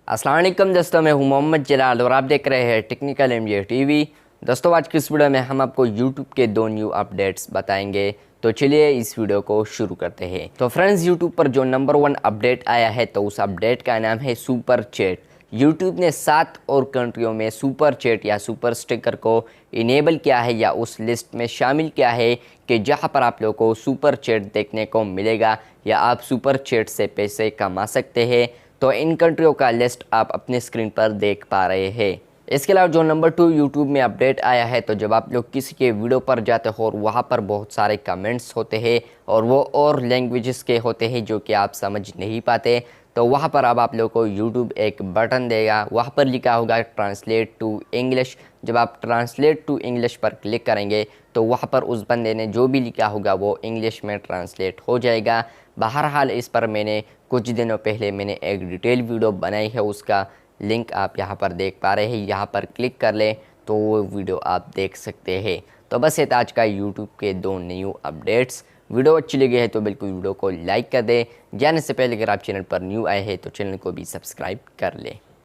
अस्सलाम वालेकुम दोस्तों, मैं हूं मोहम्मद जलाल और आप देख रहे हैं टेक्निकल एमजे टीवी। दोस्तों, आज की इस वीडियो में हम आपको YouTube के दो न्यू अपडेट्स बताएंगे। तो चलिए इस वीडियो को शुरू करते हैं। तो फ्रेंड्स, YouTube पर जो नंबर 1 अपडेट आया है तो उस अपडेट का नाम है सुपर चैट। YouTube ने 7 और कंट्रियों में सुपर चैट या सुपर स्टिकर को इनेबल किया है या उस लिस्ट में शामिल किया है कि जहां पर आप लोगों को सुपर चैट देखने को मिलेगा या आप सुपर चैट से पैसे कमा सकते हैं। तो इन कंट्रियों का लिस्ट आप अपने स्क्रीन पर देख पा रहे हैं। इसके अलावा जो नंबर 2 यूट्यूब में अपडेट आया है, तो जब आप लोग किसी के वीडियो पर जाते हो और वहाँ पर बहुत सारे कमेंट्स होते हैं और वो और लैंग्वेजेस के होते हैं जो कि आप समझ नहीं पाते, तो वहाँ पर अब आप लोगों को यूट्यूब एक बटन देगा। वहाँ पर लिखा होगा ट्रांसलेट टू इंग्लिश। जब आप ट्रांसलेट टू इंग्लिश पर क्लिक करेंगे तो वहाँ पर उस बंदे ने जो भी लिखा होगा वो इंग्लिश में ट्रांसलेट हो जाएगा। बहरहाल इस पर मैंने कुछ दिनों पहले एक डिटेल वीडियो बनाई है, उसका लिंक आप यहाँ पर देख पा रहे हैं। यहाँ पर क्लिक कर लें तो वो वीडियो आप देख सकते हैं। तो बस ये था आज का यूट्यूब के दो न्यू अपडेट्स। वीडियो अच्छी लगी है तो बिल्कुल वीडियो को लाइक कर दें। जाने से पहले अगर आप चैनल पर न्यू आए हैं तो चैनल को भी सब्सक्राइब कर लें।